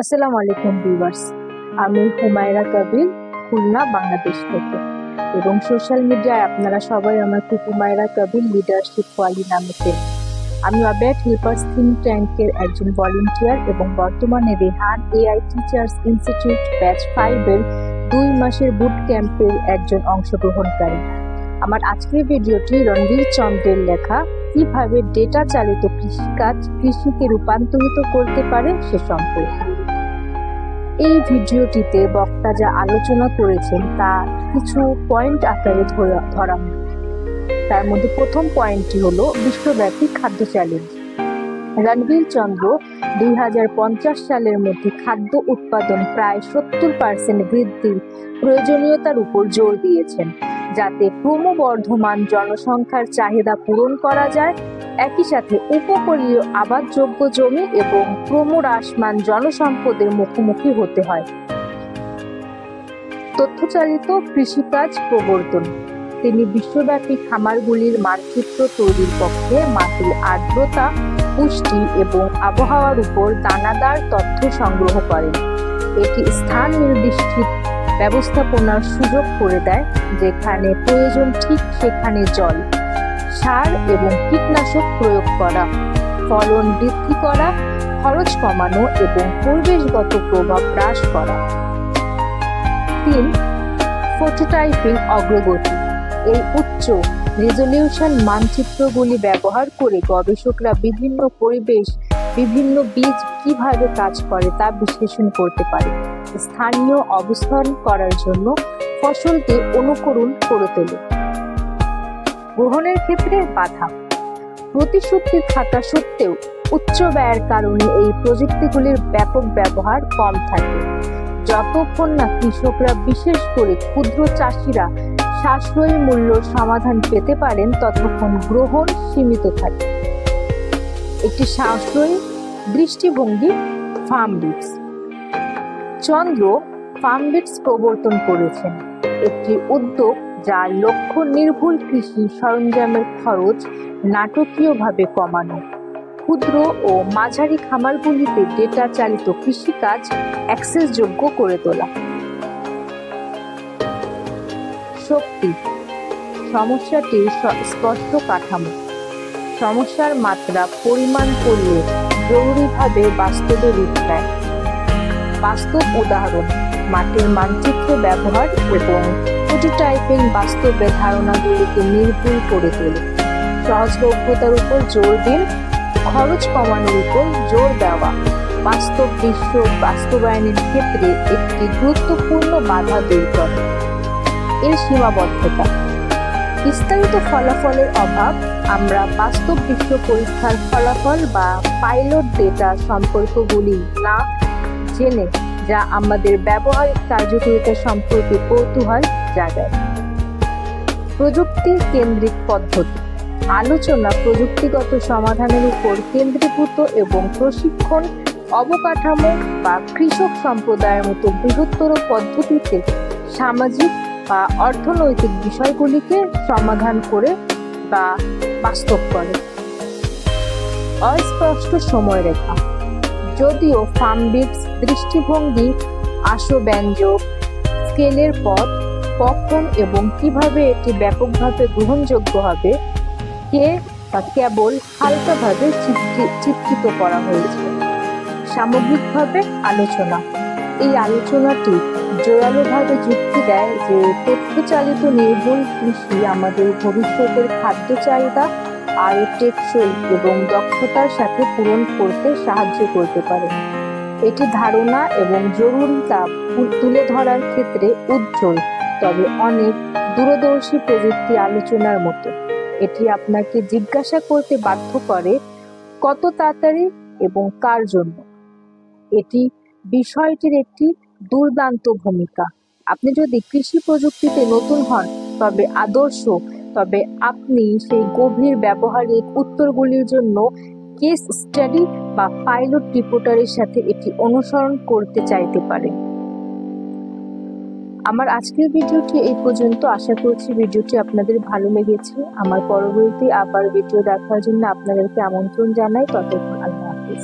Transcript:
আসসালামু আলাইকুম ভিউয়ার্স, আমি হুমায়রা কবির, খুলনা, বাংলাদেশ থেকে। এবং সোশ্যাল মিডিয়ায় আপনারা সবাই আমাকে হুমায়রা কবির লিডারশিপ কোয়ালি নামে চেনেন। আমি অ্যাবেট হেল্পার্স থিঙ্ক ট্যাঙ্কের একজন ভলান্টিয়ার এবং বর্তমানে Rehan AI teachers institute batch 5-এর 2 মাসের বুট ক্যাম্পের একজন অংশগ্রহণকারী। আমার আজকের ভিডিওটি রণবীর চন্দ্রের লেখা কিভাবে ডেটা চালিত কৃষিকাজ কৃষিকে রূপান্তরিত করতে পারে সে সম্পর্কে। এই ভিডিওটিতে বক্তা যা আলোচনা করেছেন তা কিছু পয়েন্ট আকারে ধরা হয়। তার মধ্যে প্রথম পয়েন্টটি হলো বিশ্বব্যাপী খাদ্য চ্যালেঞ্জ। রণবীর চন্দ্র 2050 সালের মধ্যে খাদ্য উৎপাদন প্রায় 70% বৃদ্ধির প্রয়োজনীয়তার উপর জোর দিয়েছেন, যাতে ক্রমবর্ধমান জনসংখ্যার চাহিদা পূরণ করা যায়। একই সাথে উপকূলীয় আবাদযোগ্য জমি এবং ক্রমহ্রাসমান জনসম্পদের মুখোমুখি হতে হয়। তথ্যচালিত কৃষিকাজ প্রবর্তন। তিনি বিশ্বব্যাপী খামারগুলির মানচিত্র তৈরির পক্ষে মাটির আর্দ্রতা, পুষ্টি এবং আবহাওয়ার উপর দানাদার তথ্য সংগ্রহ করেন। এটি স্থান নির্দিষ্ট ব্যবস্থাপনার সুযোগ করে দেয়, যেখানে প্রয়োজন ঠিক সেখানে জল, সার এবং কীটনাশক প্রয়োগ করা, ফলন বৃদ্ধি করা, খরচ কমানো এবং পরিবেশগত প্রভাব হ্রাস করা। 3. প্রোটোটাইপিং অগ্রগতি। এই উচ্চ রেজলিউশন মানচিত্রগুলি ব্যবহার করে গবেষকরা বিভিন্ন পরিবেশ, বিভিন্ন বীজ কিভাবে কাজ করে তা বিশ্লেষণ করতে পারে। স্থানীয় অবস্থান করার জন্য ফসলকে অনুকরণ করে তোলে। গ্রহণের ক্ষেত্রে বাধা। প্রতিশ্রুতি থাকা সত্ত্বেও উচ্চ ব্যয়ের কারণে এই প্রযুক্তিগুলির ব্যাপক ব্যবহার কম থাকে। যতক্ষণ না কৃষকরা, বিশেষ করে ক্ষুদ্র চাষিরা, সাশ্রয়ী মূল্যর সমাধান পেতে পারেন, ততক্ষণ গ্রহণ সীমিত থাকে। একটি সাশ্রয়ী দৃষ্টিভঙ্গি ফার্মবিটস। চন্দ্র ফার্মবিটস প্রবর্তন করেছেন, একটি উদ্যোগ যার লক্ষ্য নির্ভুল কৃষি সরঞ্জামের খরচ নাটকীয়ভাবে কমানো। ক্ষুদ্র ও মাঝারি খামারগুলিতে ডেটা চালিত কৃষিকাজ অ্যাক্সেসযোগ্য করে তোলা। শক্তি। সমস্যাটির স্পষ্ট কাঠামো। সমস্যার মাত্রা পরিমাণ করলে জরুরিভাবে বাস্তবে রূপ নেয়। বাস্তব উদাহরণ: মাটির মানচিত্র ব্যবহার এবং প্রোটোটাইপিং বাস্তবে ধারণাগুলিকে নির্ভুল করে তোলে। সহজলভ্যতার উপর জোর দিন, খরচ কমানোর উপর জোর দেওয়া বাস্তব বিশ্ব বাস্তবায়নের ক্ষেত্রে একটি গুরুত্বপূর্ণ বাধা দূর করে। এর সীমাবদ্ধতা। বিস্তারিত ফলাফলের অভাব। আমরা বাস্তব বিশ্ব পরীক্ষার ফলাফল বা পাইলট ডেটা সম্পর্কগুলি না জেনে, যা আমাদের ব্যবহারিক কার্যকারিতা সম্পর্কে কৌতূহল জাগায়। প্রযুক্তি কেন্দ্রিক পদ্ধতি। আলোচনা প্রযুক্তিগত সমাধানের উপর কেন্দ্রীভূত এবং প্রশিক্ষণ, অবকাঠামো বা কৃষক সম্প্রদায়ের মতো বৃহত্তর পদ্ধতিতে সামাজিক বা অর্থনৈতিক বিষয়গুলিকে সমাধান করে বা বাস্তব করে। অস্পষ্ট সময়রেখা। যদিও ফার্মবিটস দৃষ্টিভঙ্গি আশাব্যঞ্জক, স্কেলের পথ, কখন এবং কিভাবে এটি ব্যাপকভাবে গ্রহণযোগ্য হবে কেবল হালকাভাবে চিত্রিত করা হয়েছে। সামগ্রিকভাবে আলোচনা। এই আলোচনাটি জোরালোভাবে যুক্তি দেয় যে তথ্যচালিত নির্ভুল কৃষি আমাদের ভবিষ্যতের খাদ্য চাহিদা আরও টেকসই এবং দক্ষতার সাথে পূরণ করতে সাহায্য করতে পারে। এটি ধারণা এবং জরুরিতা তুলে ধরার ক্ষেত্রে উজ্জ্বল, তবে অনেক দূরদর্শী প্রযুক্তি আলোচনার মতো। এটি আপনাকে জিজ্ঞাসা করতে বাধ্য করে, কত তাড়াতাড়ি এবং কার জন্য। এটি বিষয়টির একটি দুর্দান্ত ভূমিকা। আপনি যদি কৃষি প্রযুক্তিতে নতুন হন, তবে আপনি সেই গভীর ব্যবহারিক উত্তরগুলির জন্য কেস স্টাডি বা পাইলট রিপোর্টারের সাথে এটি অনুসরণ করতে চাইতে পারেন। আমার আজকের ভিডিওটি এই পর্যন্ত। আশা করছি ভিডিওটি আপনাদের ভালো লেগেছে। আমার পরবর্তী ভিডিও দেখার জন্য আপনাদেরকে আমন্ত্রণ জানাই। ততক্ষণ আল্লাহ হাফেজ।